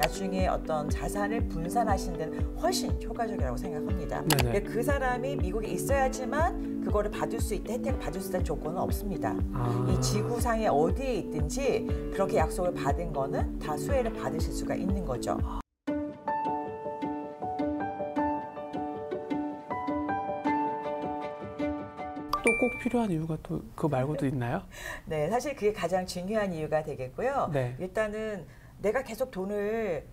나중에 어떤 자산을 분산하시는 데는 훨씬 효과적이라고 생각합니다. 네네. 그 사람이 미국에 있어야지만 그거를 받을 수 있다, 혜택을 받을 수 있다는 조건은 없습니다. 이 지구상에 어디에 있든지 그렇게 약속을 받은 거는 다 수혜를 받으실 수가 있는 거죠. 또 꼭 필요한 이유가 또 그거 말고도 있나요? 네, 사실 그게 가장 중요한 이유가 되겠고요. 네. 일단은 내가 계속 돈을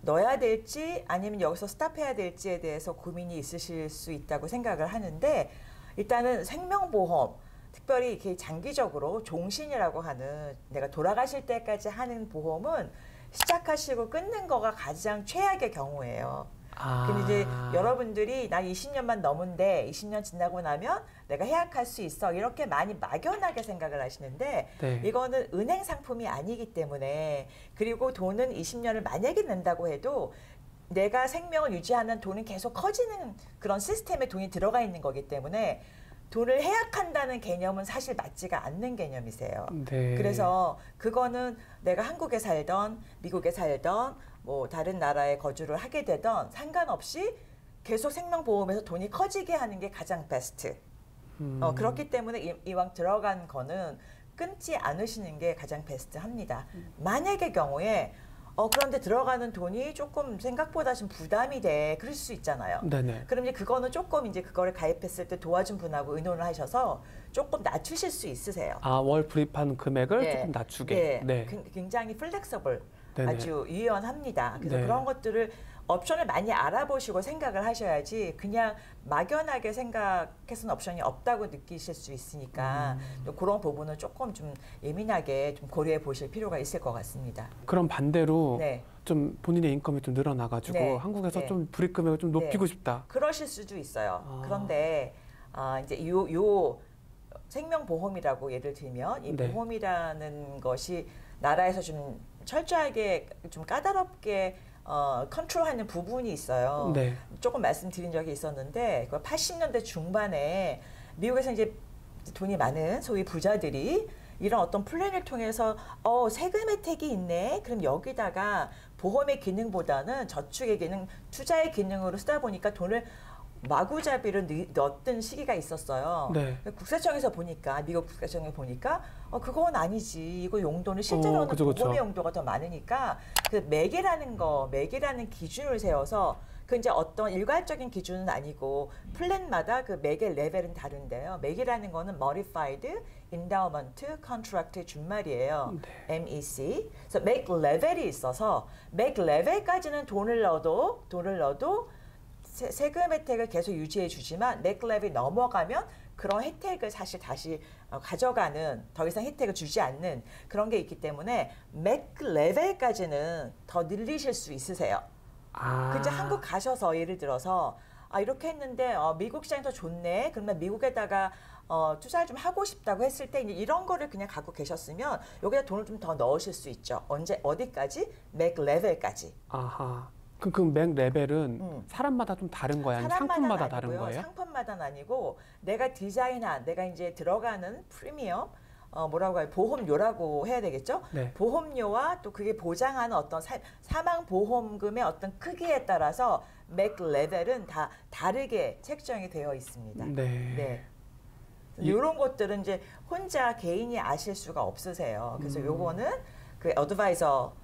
넣어야 될지 아니면 여기서 스탑해야 될지에 대해서 고민이 있으실 수 있다고 생각을 하는데, 일단은 생명보험, 특별히 이렇게 장기적으로 종신이라고 하는 내가 돌아가실 때까지 하는 보험은 시작하시고 끊는 거가 가장 최악의 경우예요. 근데 이제 여러분들이 나 20년만 넘은데 20년 지나고 나면 내가 해약할 수 있어, 이렇게 많이 막연하게 생각을 하시는데 네. 이거는 은행 상품이 아니기 때문에, 그리고 돈은 20년을 만약에 낸다고 해도 내가 생명을 유지하는 돈은 계속 커지는 그런 시스템에 돈이 들어가 있는 거기 때문에 돈을 해약한다는 개념은 사실 맞지가 않는 개념이세요. 네. 그래서 그거는 내가 한국에 살던 미국에 살던 뭐 다른 나라에 거주를 하게 되던 상관없이 계속 생명보험에서 돈이 커지게 하는 게 가장 베스트. 그렇기 때문에 이왕 들어간 거는 끊지 않으시는 게 가장 베스트합니다. 만약의 경우에 그런데 들어가는 돈이 조금 생각보다 좀 부담이 돼, 그럴 수 있잖아요. 네네. 그럼 이제 그거는 조금 이제 그거를 가입했을 때 도와준 분하고 의논을 하셔서 조금 낮추실 수 있으세요. 월 불입한 금액을 네. 조금 낮추게. 네. 굉장히 플렉서블, 네네. 아주 유연합니다. 그래서 네. 그런 것들을 옵션을 많이 알아보시고 생각을 하셔야지 그냥 막연하게 생각해서는 옵션이 없다고 느끼실 수 있으니까 그런 부분은 조금 좀 예민하게 좀 고려해 보실 필요가 있을 것 같습니다. 그럼 반대로 네. 좀 본인의 인컴이 좀 늘어나가지고 네. 한국에서 네. 좀 불입 금액을 좀 높이고 네. 싶다. 그러실 수도 있어요. 그런데 이제 요 생명보험이라고 예를 들면 이 네. 보험이라는 것이 나라에서 좀 철저하게 좀 까다롭게 컨트롤하는 부분이 있어요. 네. 조금 말씀드린 적이 있었는데 80년대 중반에 미국에서 이제 돈이 많은 소위 부자들이 이런 어떤 플랜을 통해서 세금 혜택이 있네, 그럼 여기다가 보험의 기능보다는 저축의 기능, 투자의 기능으로 쓰다 보니까 돈을 마구잡이로 넣었던 시기가 있었어요. 네. 국세청에서 보니까, 미국 국세청에 보니까 그건 아니지, 이거 용도는 실제로는 그쵸, 그쵸. 보험의 용도가 더 많으니까 그 매개라는 기준을 세워서, 그 이제 어떤 일괄적인 기준은 아니고 플랜마다 그 매개 레벨은 다른데요. 매개라는 거는 Modified Endowment Contract의 준말이에요. 네. MEC. 그래서 make level이 있어서 make level까지는 돈을 넣어도 세금 혜택을 계속 유지해 주지만 맥 레벨이 넘어가면 그런 혜택을 사실 다시 가져가는, 더 이상 혜택을 주지 않는 그런 게 있기 때문에 맥 레벨까지는 더 늘리실 수 있으세요. 근데 한국 가셔서 예를 들어서 이렇게 했는데 미국 시장이 더 좋네, 그러면 미국에다가 투자를 좀 하고 싶다고 했을 때 이런 거를 그냥 갖고 계셨으면 여기다 돈을 좀 더 넣으실 수 있죠. 어디까지? 맥 레벨까지. 아하. 그 맥 레벨은 사람마다 좀 다른 거야? 아니면 상품마다 다른 거예요? 상품마다는 아니고 내가 디자인한, 내가 이제 들어가는 프리미엄, 뭐라고 해요? 보험료라고 해야 되겠죠? 네. 보험료와 또 그게 보장하는 어떤 사망 보험금의 어떤 크기에 따라서 맥 레벨은 다 다르게 책정이 되어 있습니다. 네. 이런 것들은 이제 혼자 개인이 아실 수가 없으세요. 그래서 요거는 그 어드바이저,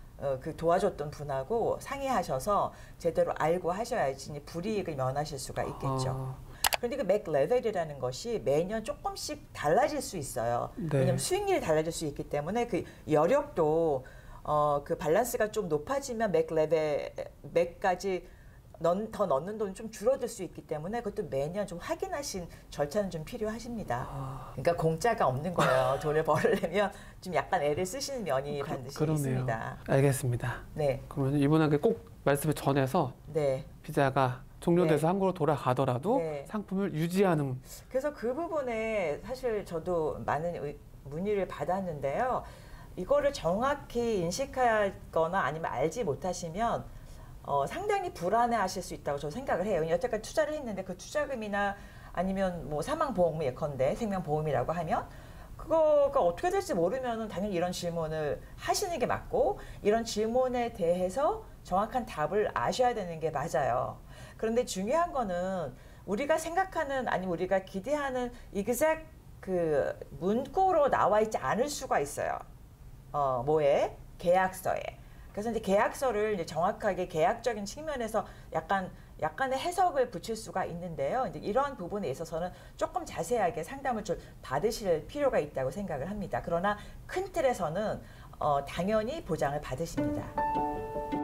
그 도와줬던 분하고 상의하셔서 제대로 알고 하셔야지 불이익을 면하실 수가 있겠죠. 그런데 그 맥 레벨이라는 것이 매년 조금씩 달라질 수 있어요. 네. 왜냐하면 수익률이 달라질 수 있기 때문에 그 여력도 그 밸런스가 좀 높아지면 맥까지 더 넣는 돈이 좀 줄어들 수 있기 때문에 그것도 매년 좀 확인하신 절차는 좀 필요하십니다. 그러니까 공짜가 없는 거예요. 돈을 벌으려면 좀 약간 애를 쓰시는 면이 반드시 그러네요. 있습니다. 알겠습니다. 네. 그러면 이분에게 꼭 말씀을 전해서 네. 비자가 종료돼서 네. 한국으로 돌아가더라도 네. 상품을 유지하는. 그래서 그 부분에 사실 저도 많은 문의를 받았는데요. 이거를 정확히 인식하거나 아니면 알지 못하시면 상당히 불안해하실 수 있다고 저는 생각을 해요. 여태까지 투자를 했는데 그 투자금이나 아니면 뭐 사망보험이 예컨대 생명보험이라고 하면 그거가 어떻게 될지 모르면 당연히 이런 질문을 하시는 게 맞고, 이런 질문에 대해서 정확한 답을 아셔야 되는 게 맞아요. 그런데 중요한 거는 우리가 생각하는 아니면 우리가 기대하는 exact 그 문구로 나와 있지 않을 수가 있어요. 뭐에? 계약서에. 그래서 이제 계약서를 이제 정확하게 계약적인 측면에서 약간의 해석을 붙일 수가 있는데요. 이제 이런 부분에 있어서는 조금 자세하게 상담을 좀 받으실 필요가 있다고 생각을 합니다. 그러나 큰 틀에서는 당연히 보장을 받으십니다.